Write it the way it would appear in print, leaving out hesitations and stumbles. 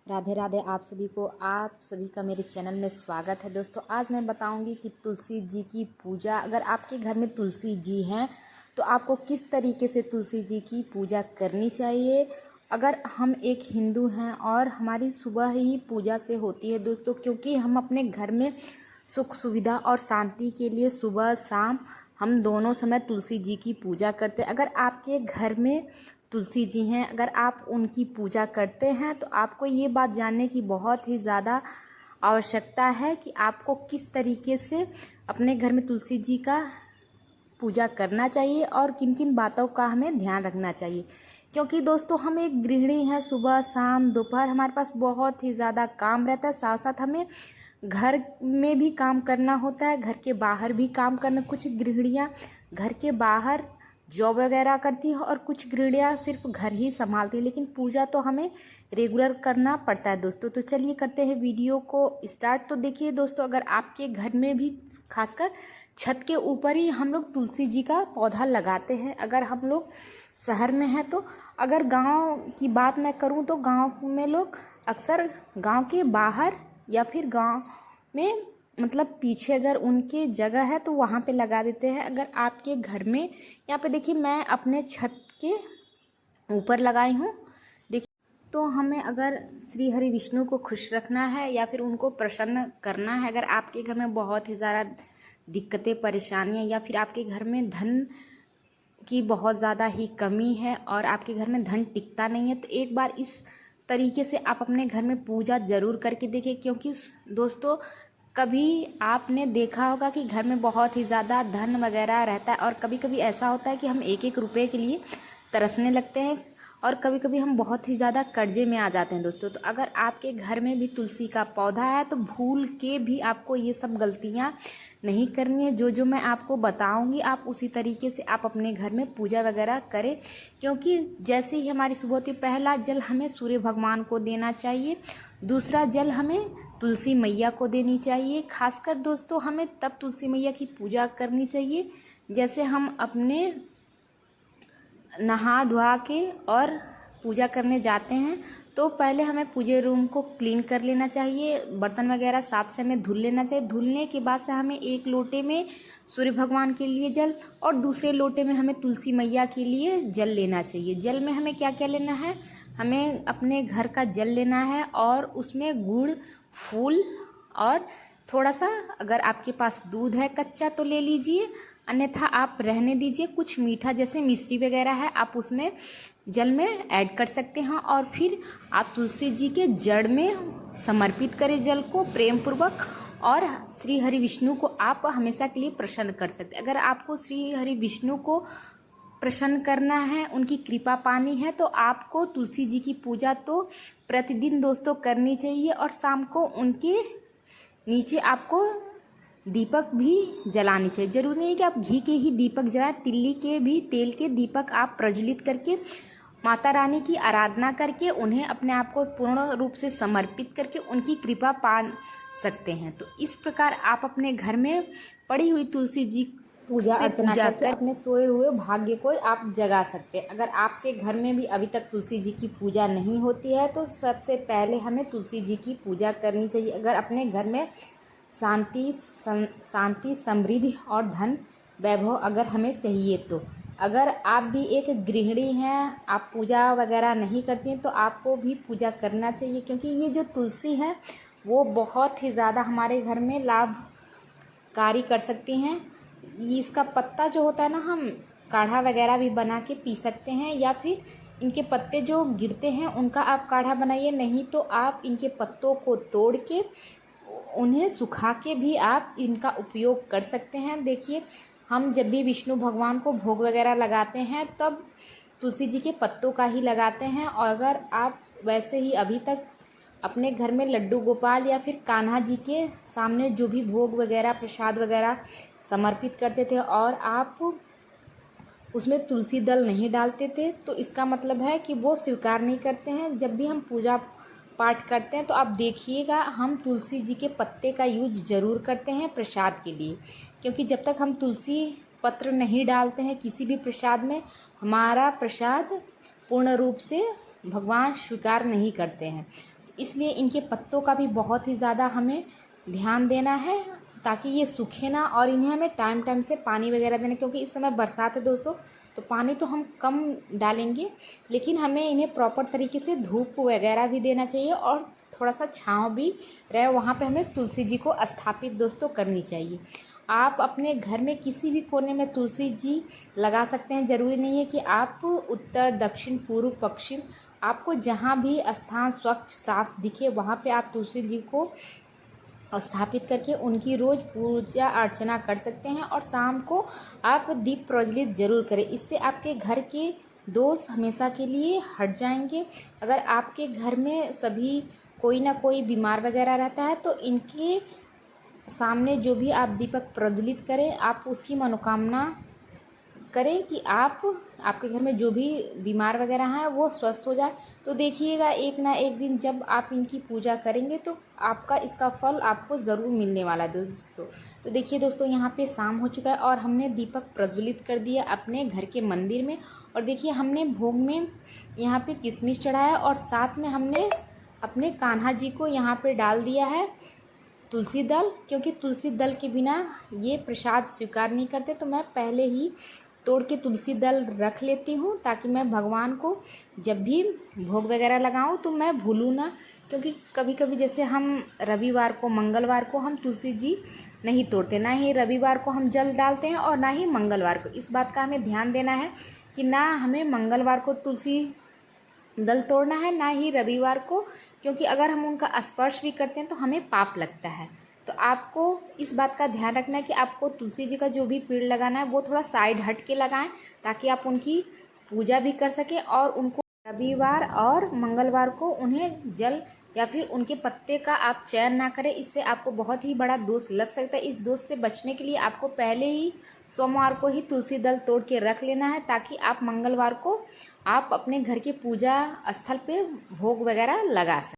राधे राधे। आप सभी का मेरे चैनल में स्वागत है। दोस्तों, आज मैं बताऊंगी कि तुलसी जी की पूजा, अगर आपके घर में तुलसी जी हैं तो आपको किस तरीके से तुलसी जी की पूजा करनी चाहिए। अगर हम एक हिंदू हैं और हमारी सुबह ही पूजा से होती है दोस्तों, क्योंकि हम अपने घर में सुख सुविधा और शांति के लिए सुबह शाम हम दोनों समय तुलसी जी की पूजा करते हैं। अगर आपके घर में तुलसी जी हैं, अगर आप उनकी पूजा करते हैं तो आपको ये बात जानने की बहुत ही ज़्यादा आवश्यकता है कि आपको किस तरीके से अपने घर में तुलसी जी का पूजा करना चाहिए और किन किन बातों का हमें ध्यान रखना चाहिए। क्योंकि दोस्तों, हम एक गृहिणी हैं, सुबह शाम दोपहर हमारे पास बहुत ही ज़्यादा काम रहता है। साथ साथ हमें घर में भी काम करना होता है, घर के बाहर भी काम करना। कुछ गृहिणियाँ घर के बाहर जॉब वगैरह करती हैं और कुछ गृहिणियाँ सिर्फ घर ही संभालती हैं, लेकिन पूजा तो हमें रेगुलर करना पड़ता है दोस्तों। तो चलिए करते हैं वीडियो को स्टार्ट। तो देखिए दोस्तों, अगर आपके घर में भी खासकर छत के ऊपर ही हम लोग तुलसी जी का पौधा लगाते हैं। अगर हम लोग शहर में हैं तो, अगर गांव की बात मैं करूं तो गांव में लोग अक्सर गांव के बाहर या फिर गांव में मतलब पीछे अगर उनकी जगह है तो वहाँ पे लगा देते हैं। अगर आपके घर में, यहाँ पे देखिए मैं अपने छत के ऊपर लगाई हूँ। देखिए, तो हमें अगर श्री हरि विष्णु को खुश रखना है या फिर उनको प्रसन्न करना है, अगर आपके घर में बहुत ही ज़्यादा दिक्कतें परेशानियाँ या फिर आपके घर में धन की बहुत ज़्यादा ही कमी है और आपके घर में धन टिकता नहीं है, तो एक बार इस तरीके से आप अपने घर में पूजा ज़रूर करके देखिए। क्योंकि दोस्तों, कभी आपने देखा होगा कि घर में बहुत ही ज़्यादा धन वगैरह रहता है और कभी कभी ऐसा होता है कि हम एक एक रुपये के लिए तरसने लगते हैं और कभी कभी हम बहुत ही ज़्यादा कर्जे में आ जाते हैं दोस्तों। तो अगर आपके घर में भी तुलसी का पौधा है तो भूल के भी आपको ये सब गलतियाँ नहीं करनी है। जो मैं आपको बताऊंगी आप उसी तरीके से आप अपने घर में पूजा वगैरह करें। क्योंकि जैसे ही हमारी सुबह होती है, पहला जल हमें सूर्य भगवान को देना चाहिए, दूसरा जल हमें तुलसी मैया को देनी चाहिए। खासकर दोस्तों, हमें तब तुलसी मैया की पूजा करनी चाहिए जैसे हम अपने नहा धोआ के और पूजा करने जाते हैं तो पहले हमें पूजे रूम को क्लीन कर लेना चाहिए, बर्तन वगैरह साफ से हमें धुल लेना चाहिए। धुलने के बाद से हमें एक लोटे में सूर्य भगवान के लिए जल और दूसरे लोटे में हमें तुलसी मैया के लिए जल लेना चाहिए। जल में हमें क्या क्या लेना है, हमें अपने घर का जल लेना है और उसमें गुड़, फूल और थोड़ा सा, अगर आपके पास दूध है कच्चा तो ले लीजिए, अन्यथा आप रहने दीजिए। कुछ मीठा जैसे मिश्री वगैरह है आप उसमें जल में ऐड कर सकते हैं और फिर आप तुलसी जी के जड़ में समर्पित करें जल को प्रेम पूर्वक। और श्री हरि विष्णु को आप हमेशा के लिए प्रसन्न कर सकते हैं। अगर आपको श्री हरि विष्णु को प्रसन्न करना है, उनकी कृपा पानी है, तो आपको तुलसी जी की पूजा तो प्रतिदिन दोस्तों करनी चाहिए और शाम को उनके नीचे आपको दीपक भी जलानी चाहिए। जरूरी नहीं कि आप घी के ही दीपक जलाएं, तिल्ली के भी तेल के दीपक आप प्रज्वलित करके माता रानी की आराधना करके उन्हें अपने आप को पूर्ण रूप से समर्पित करके उनकी कृपा पा सकते हैं। तो इस प्रकार आप अपने घर में पड़ी हुई तुलसी जी पूजा अर्चना करके अपने सोए हुए भाग्य को आप जगा सकते हैं। अगर आपके घर में भी अभी तक तुलसी जी की पूजा नहीं होती है तो सबसे पहले हमें तुलसी जी की पूजा करनी चाहिए। अगर अपने घर में शांति, समृद्धि और धन वैभव अगर हमें चाहिए तो, अगर आप भी एक गृहिणी हैं, आप पूजा वगैरह नहीं करती हैं तो आपको भी पूजा करना चाहिए। क्योंकि ये जो तुलसी है वो बहुत ही ज़्यादा हमारे घर में लाभकारी कर सकती हैं। इसका पत्ता जो होता है ना, हम काढ़ा वगैरह भी बना के पी सकते हैं, या फिर इनके पत्ते जो गिरते हैं उनका आप काढ़ा बनाइए, नहीं तो आप इनके पत्तों को तोड़ के उन्हें सुखा के भी आप इनका उपयोग कर सकते हैं। देखिए, हम जब भी विष्णु भगवान को भोग वगैरह लगाते हैं तब तुलसी जी के पत्तों का ही लगाते हैं। और अगर आप वैसे ही अभी तक अपने घर में लड्डू गोपाल या फिर कान्हा जी के सामने जो भी भोग वगैरह प्रसाद वगैरह समर्पित करते थे और आप उसमें तुलसी दल नहीं डालते थे, तो इसका मतलब है कि वो स्वीकार नहीं करते हैं। जब भी हम पूजा पाठ करते हैं तो आप देखिएगा हम तुलसी जी के पत्ते का यूज ज़रूर करते हैं प्रसाद के लिए। क्योंकि जब तक हम तुलसी पत्र नहीं डालते हैं किसी भी प्रसाद में, हमारा प्रसाद पूर्ण रूप से भगवान स्वीकार नहीं करते हैं। इसलिए इनके पत्तों का भी बहुत ही ज़्यादा हमें ध्यान देना है ताकि ये सूखे ना, और इन्हें हमें टाइम टाइम से पानी वगैरह देना, क्योंकि इस समय बरसात है दोस्तों, तो पानी तो हम कम डालेंगे, लेकिन हमें इन्हें प्रॉपर तरीके से धूप वगैरह भी देना चाहिए और थोड़ा सा छाँव भी रहे, वहाँ पे हमें तुलसी जी को स्थापित दोस्तों करनी चाहिए। आप अपने घर में किसी भी कोने में तुलसी जी लगा सकते हैं। ज़रूरी नहीं है कि आप उत्तर, दक्षिण, पूर्व, पश्चिम, आपको जहाँ भी स्थान स्वच्छ साफ दिखे वहाँ पे आप तुलसी जी को स्थापित करके उनकी रोज़ पूजा अर्चना कर सकते हैं। और शाम को आप दीप प्रज्वलित ज़रूर करें, इससे आपके घर के दोष हमेशा के लिए हट जाएंगे। अगर आपके घर में सभी कोई ना कोई बीमार वगैरह रहता है तो इनके सामने जो भी आप दीपक प्रज्वलित करें, आप उसकी मनोकामना करें कि आपके घर में जो भी बीमार वगैरह हैं वो स्वस्थ हो जाए। तो देखिएगा एक ना एक दिन जब आप इनकी पूजा करेंगे तो आपका इसका फल आपको ज़रूर मिलने वाला है दोस्तों। तो देखिए दोस्तों, यहाँ पे शाम हो चुका है और हमने दीपक प्रज्वलित कर दिया अपने घर के मंदिर में। और देखिए हमने भोग में यहाँ पे किशमिश चढ़ाया और साथ में हमने अपने कान्हा जी को यहाँ पे डाल दिया है तुलसी दल, क्योंकि तुलसी दल के बिना ये प्रसाद स्वीकार नहीं करते। तो मैं पहले ही तोड़ के तुलसी दल रख लेती हूँ ताकि मैं भगवान को जब भी भोग वगैरह लगाऊँ तो मैं भूलूँ ना, क्योंकि कभी कभी जैसे हम रविवार को, मंगलवार को हम तुलसी जी नहीं तोड़ते, ना ही रविवार को हम जल डालते हैं और ना ही मंगलवार को। इस बात का हमें ध्यान देना है कि ना हमें मंगलवार को तुलसी दल तोड़ना है, ना ही रविवार को, क्योंकि अगर हम उनका स्पर्श भी करते हैं तो हमें पाप लगता है। तो आपको इस बात का ध्यान रखना है कि आपको तुलसी जी का जो भी पेड़ लगाना है वो थोड़ा साइड हट के लगाएं ताकि आप उनकी पूजा भी कर सकें। और उनको रविवार और मंगलवार को उन्हें जल या फिर उनके पत्ते का आप चयन ना करें, इससे आपको बहुत ही बड़ा दोष लग सकता है। इस दोष से बचने के लिए आपको पहले ही सोमवार को ही तुलसी दल तोड़ के रख लेना है ताकि आप मंगलवार को आप अपने घर के पूजा स्थल पे भोग वगैरह लगा सकें।